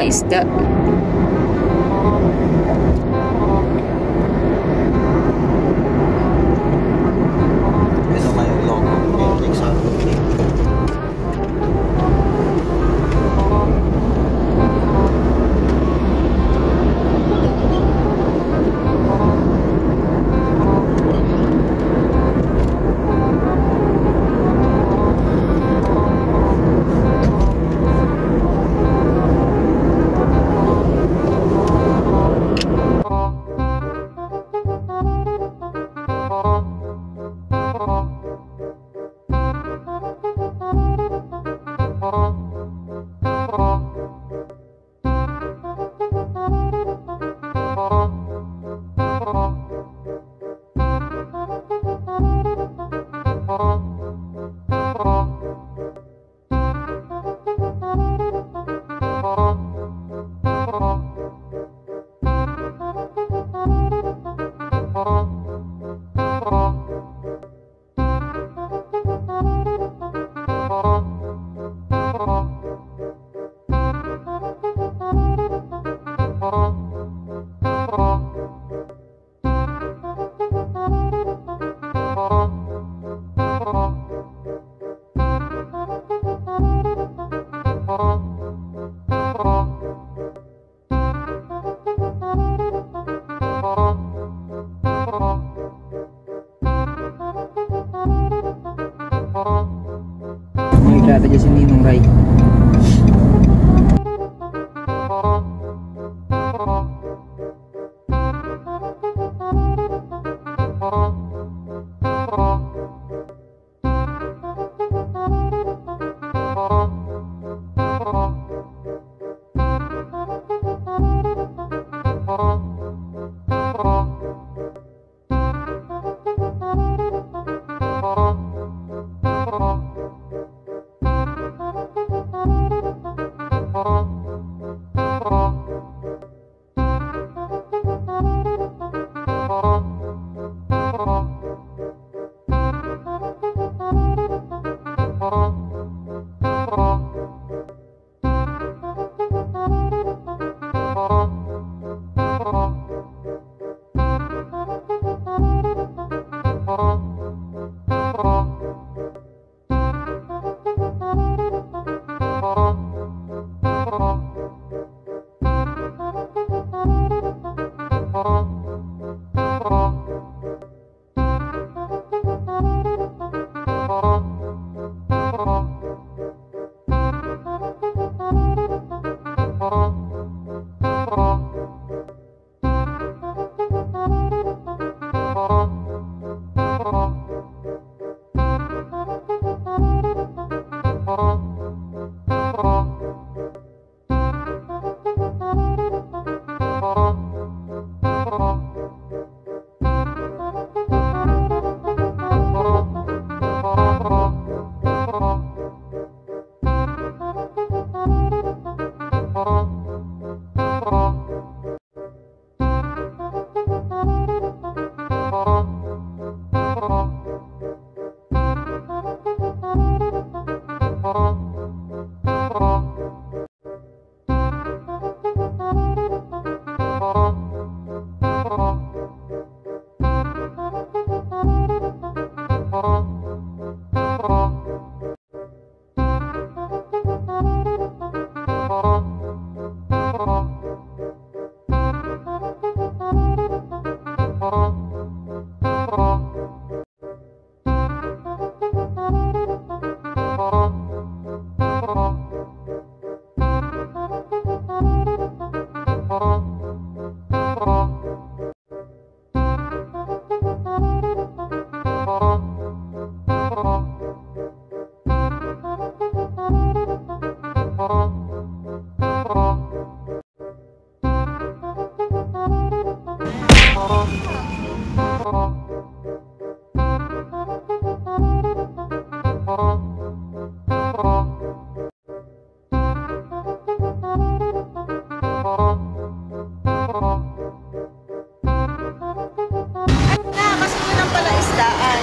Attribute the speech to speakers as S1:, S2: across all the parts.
S1: Isda.
S2: Ito kayong logo. Netflix sa Brooklyn.
S1: Dati dyan si Ninong Ray.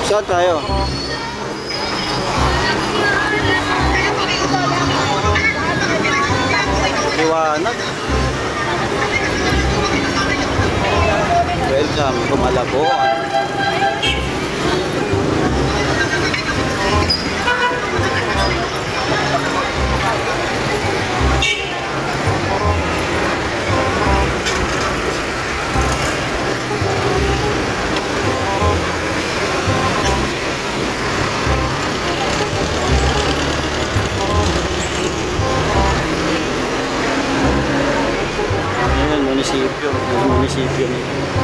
S2: Saan tayo?
S3: Welcome to Malabon. Ayan, munisipyo. Munisipyo nito.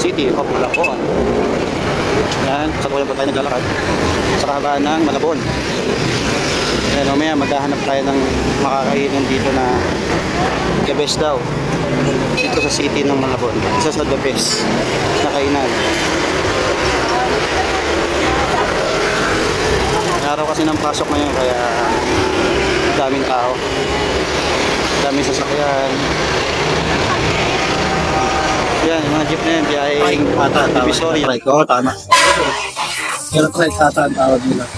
S3: City of Malabon. Yan, sa kulang pa tayo naglalakad sa kahabaan ng Malabon. Yan, mamaya maghahanap tayo ng makakainan dito na the best daw dito sa city ng Malabon. Isa sa the best na kainan. Araw kasi ng pasok ngayon kaya daming tao, daming sasakyan. Yan, yung mga jeep na yan, biyaheng Divisoria.
S2: Oo, tama. Pero trike tata ang tawag nila.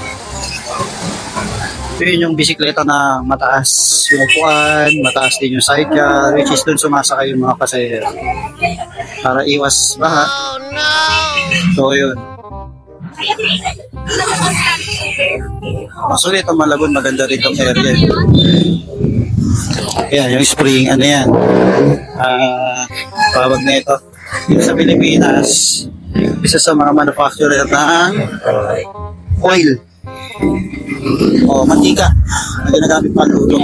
S3: Ito yun yung bisikleta na mataas yung upuan, mataas din yung sidecar, which is dun sumasakay yung mga pasahero para iwas baha. Oh no! So yun. Masulit ang Malabon, maganda rin itong area. Yan, yung spring, ano yan? Tawag na ito. Dito sa Pilipinas, isa sa mga manufacturer ng oil o mantika na ginagamit panluto.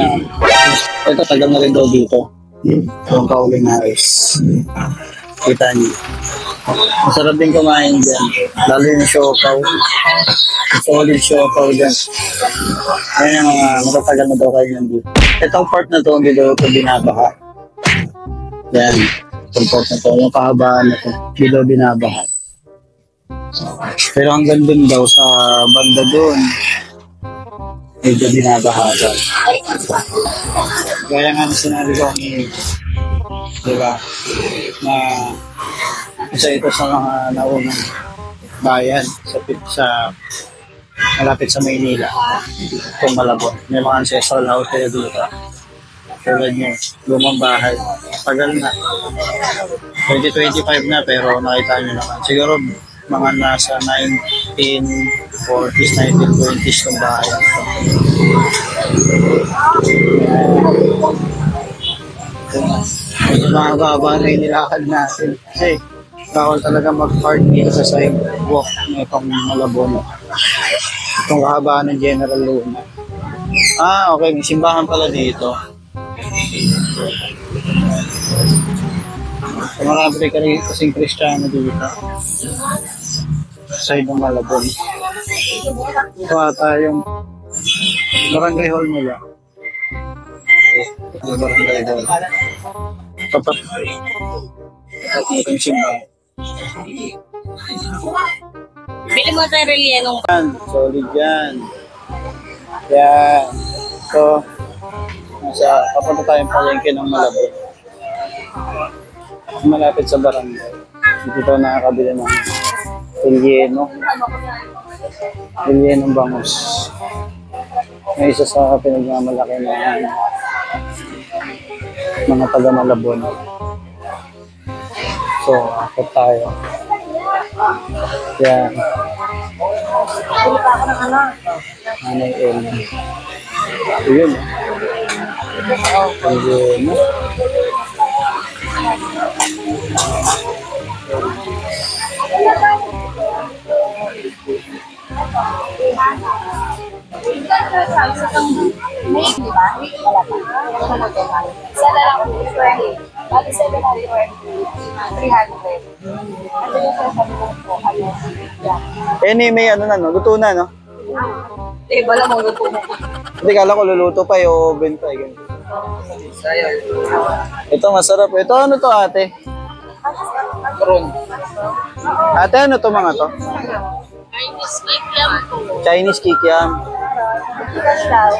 S3: Ito tagal na rin daw dito. Itong kauling na rice. Kita niyo. Masarap din kumain dyan. Lalo yung siopaw. Solid siopaw dyan. Ayan yung mga matatagal na daw kayo nandito. Itong part na to, hindi daw ito binabaha. Yan. Itong part na to, yung kahabaan na to, hindi daw binabaha. Pero hanggang dun daw sa banda dun, medyo binabaha dyan. Gaya nga na sinabi ko ni, diba, na isa ito sa mga naunang bayan sa malapit sa Maynila, itong Malabon. May mga ancestral house kaya dito. Tulad nyo, lumang bahay. Tagal na. 2025 na pero nakita nyo naman. Siguro mga nasa 1940s, 1920s itong bahay. Medyo makababa na yung nilakad natin. Kasi bawal talaga mag-park dito sa sidewalk ng itong Malabon. Itong kahabaan ng General Luna. Ah, okay. May simbahan pala dito. So, marami kasing Kristiyano dito. Side ng Malabon. Ito ata yung barangay hall nila. Yung barangay hall. Tapat. Ito yung simbahan.
S1: Bili mo tayo relyenong.
S3: Solid yan. Yan. So, papunta tayong palengke ng Malabon. Malapit sa barangay. Dito nakakabili ng Relyenong bangus. May isa sa pinagmamalaki na mga taga Malabon. So, akit tayo. Yan. Ano yung yun. Yun.
S4: May, di ba? Wala pa. Isa na lang kung bali 700 or 300. Ano yung sasabi ko po?
S3: May ano na, no? Luto na, no?
S4: Bala mo, luto mo.
S3: Hindi, kala ko luluto pa, i-oven pa, ganyan. Ito, masarap. Ito, ano to, ate? Prawn. Ate, ano to mga to?
S1: Chinese kikiam po.
S3: Chinese kikiam.
S4: Gcash daw.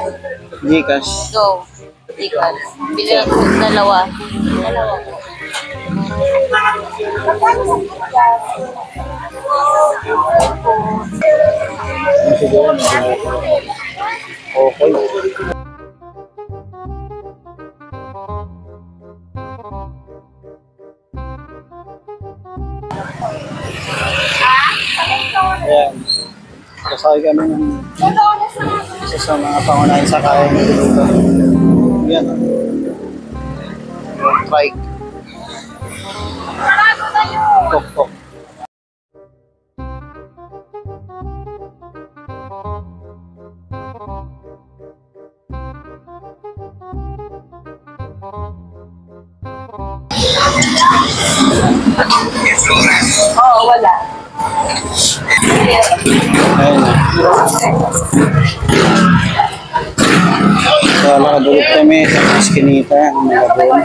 S3: Gcash.
S1: Go. Tikas. Bili ako dalawa. Dalawa.
S4: Magkano sa tigas?
S3: Okay. Ayan. Kasali kami ng isa sa mga pangunahing sakayan dito. Yan. Trike. Tok-tok.
S4: Oo, wala.
S3: Ayun na. So, nakadulot kami sa Eskinita, Malabon.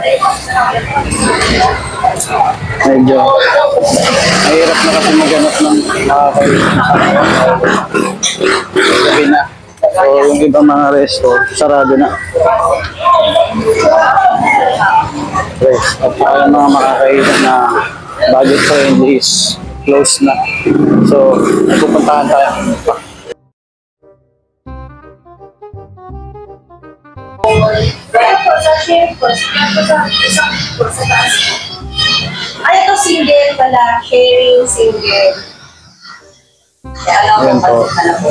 S3: Medyo mahirap na kasi maghanap ng makakaisip sa gabi na. So, yung ibang mga resto, sarado na. At saka yung mga makakaisip na budget friendly is close na. So, pupuntahan tayo.
S4: Ay, ito single pala. Sharing single. Kaya alam
S3: Ayan
S4: ko
S3: po.
S4: pala po.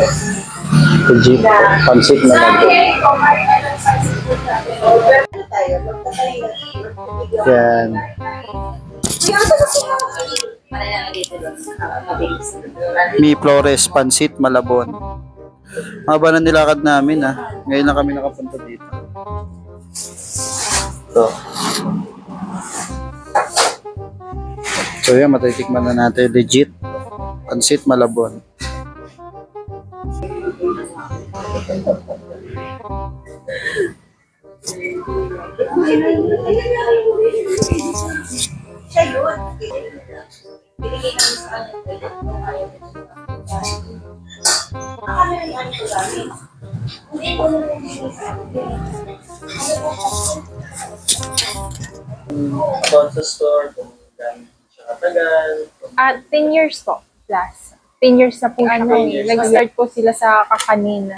S3: Ito jeep, pansit na labo.
S4: Ano tayo? Magta tayo.
S3: Yan.
S4: Para lang dito doon. Mabilis.
S3: Mi Flores, Pansit, Malabon. Haba na nilakad namin Ngayon lang kami nakapunta dito. So yan, matitikman na natin. Legit. Pansit, Malabon.
S4: Siya yun. Binigay namin sa kanya. Akala rin ano ko namin. Hindi ko na rin
S3: About sa store, kung gano'n siya katagal.
S5: 10 years po, plus. 10 years na po siya.
S3: 10 years.
S5: Nag-start po sila sa kakanin.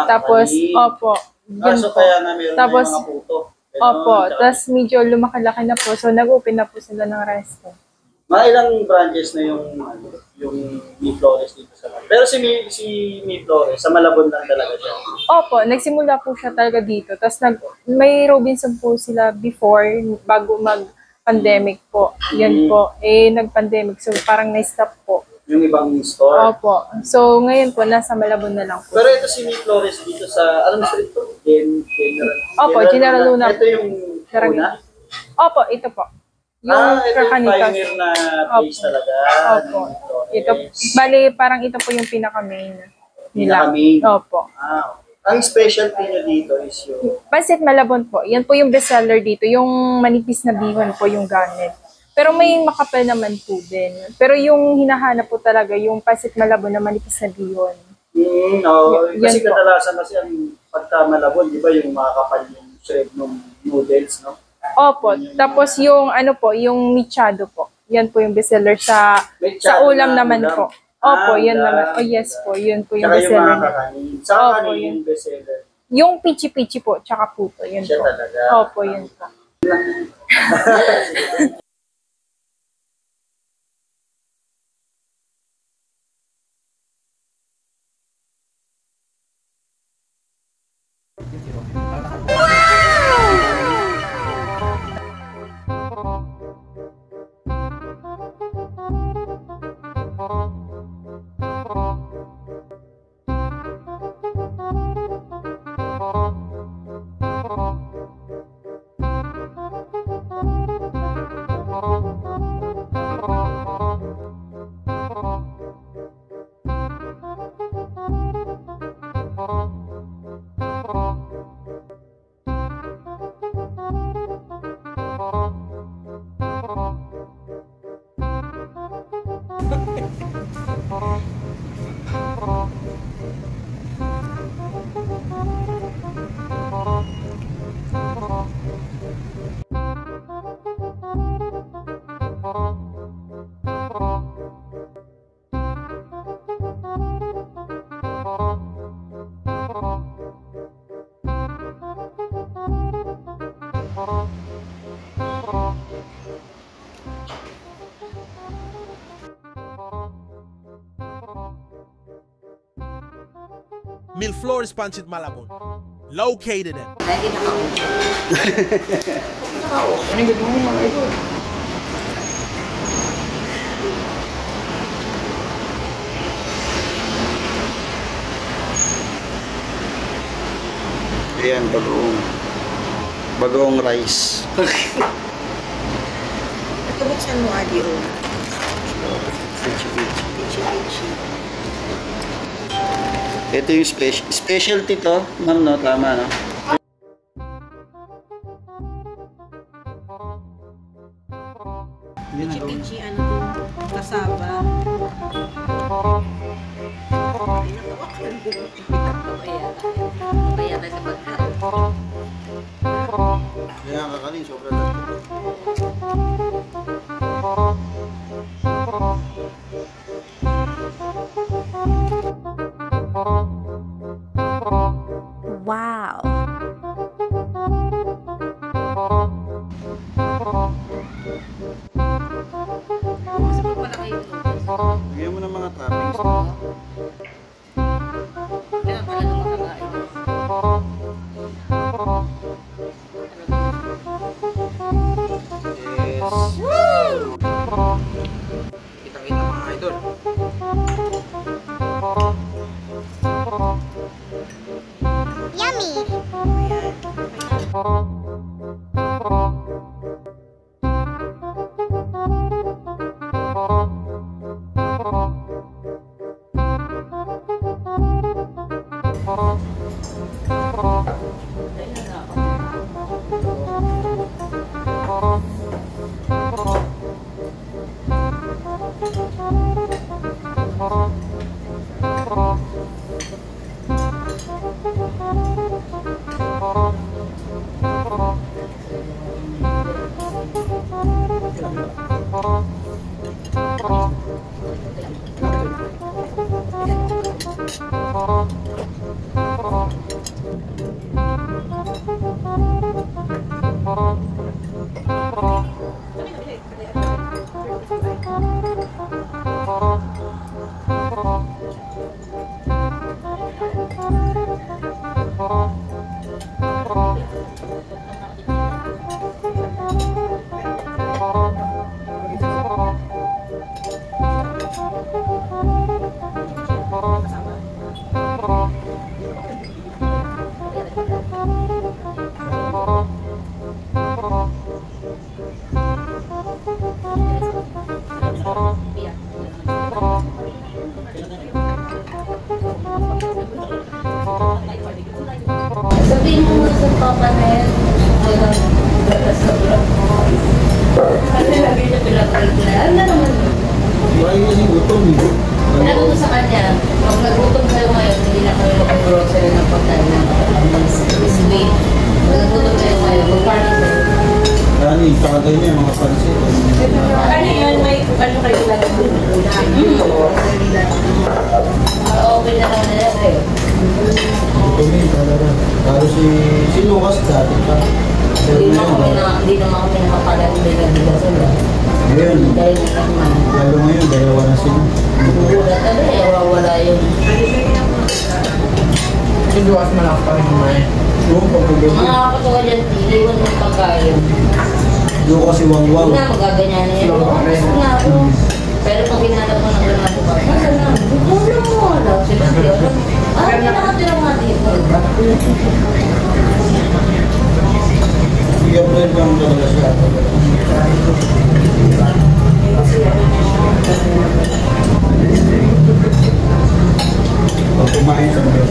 S5: Tapos,
S3: Kakanin.
S5: opo. Yun
S3: So
S5: po.
S3: kaya na meron
S5: Tapos,
S3: na yung mga puto. Ganun,
S5: Opo.
S3: tsaka-
S5: Tapos medyo lumaki-laki na po. So, nag-open na po sila ng resto.
S3: Mga ilang branches na yung Mi Flores dito sa Malabon. Pero si Mi Flores, sa Malabon lang talaga siya.
S5: Opo, nagsimula po siya talaga dito. Tapos may Robinson po sila before, bago mag-pandemic po. Yan po. Nag-pandemic. So, parang na-stop po.
S3: Yung ibang store.
S5: Opo. So, ngayon po, nasa Malabon na lang po.
S3: Pero ito si Mi Flores dito sa, anong street to? General.
S5: Opo, General Luna.
S3: Ito yung
S5: General
S3: una?
S5: Opo, ito po. Yung
S3: Ito yung
S5: Kakanitas.
S3: pioneer na place
S5: Opo.
S3: talaga.
S5: Opo.
S3: ng Mi Flores.
S5: Ito, bali, parang ito po yung pinaka-main nila.
S3: Pinaka-main.
S5: Opo.
S3: Ang specialty nyo dito is yung
S5: Pansit Malabon po. Yan po yung bestseller dito. Yung manipis na bihon po yung garnet. Pero may makapal naman po din. Pero yung hinahanap po talaga, yung Pansit Malabon na manipis na bihon.
S3: kasi
S5: Yan po.
S3: kadalasan kasi ang pagka Malabon, di ba yung makakapal yung shred ng noodles, no?
S5: Opo. Tapos yung ano po, yung michado po. Yan po yung bestseller sa
S3: Michado
S5: ulam
S3: na
S5: naman
S3: ulam.
S5: po. Opo, yan
S3: ulam.
S5: naman. Oh, yes po. Yun po yung
S3: Tsaka yung
S5: bestseller
S3: mga
S5: na.
S3: kakanin. Sa
S5: Opo,
S3: kakanin
S5: yun.
S3: yung bestseller.
S5: Yung pichi-pichi po, tsaka puto. Yun
S3: Siya
S5: po.
S3: talaga.
S5: Opo, yun po.
S6: Milflores Pancit Malabon. Located in
S3: Ayan, bagoong rice.
S1: Ito buksan mo, Adi, oh.
S3: Ito yung specialty to, ma'am, no? Tama, no?
S1: Pichi, ano to? Kasaba. Bayada sa pagkain.
S3: Kaya kakanin, sobrang laki.
S4: Wow.
S3: Bigyan mo ng mga toppings.
S1: Kaya pala nung makakain.
S3: Yes.
S2: Kita-kita mga idol.
S1: Sabihin mo sa papa na yan. Kasi lagi niya pinag-alala. Ano naman?
S3: Wala yung kasi gutom eh.
S1: Ano ko sa kanya? Pag nagutom kayo ngayon, hindi na kayo mag-grocery ng pagkain ng sweet. Pag nagutom kayo ngayon, mag-party kayo.
S3: Kani, kakagay niya mga pansit.
S1: Ano yun? May ano kayo lang ang okay na lang nila kayo.
S3: Gutom eh, talaga. Lalo si Lucas dati pa.
S1: Hindi naman kami nakapalang bilang sila.
S3: Ngayon,
S1: Dahil naman.
S3: lalo ngayon, dalawa na sila.
S1: Wala talaga, wala yun.
S2: Yung duwas malaki pa rin kumain.
S3: Oo, pagkagabi.
S1: Mga kapatuwa dyan, iliwan ng pagkain.
S3: Doon kasi wang-wang.
S1: Hindi na magaganyan na yan. Gusto na ako. Pero pag hinanap mo ng gano'n buka, wala na. Wala mo, wala. Sila siya. Ah, nakatira mga dito.
S3: Bigyan mo rin lang talaga siya. Pag kumain sa mga.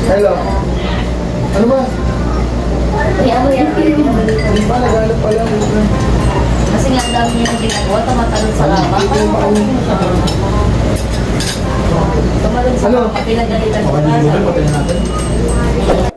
S2: Hello. Ano ba?
S1: Ba,
S2: naghanap pa lang.
S1: kasi nga ang dami niya ginagawa, tumatalon sa kama. Tumalon sa kama, pinagalitan ko
S2: Patay natin.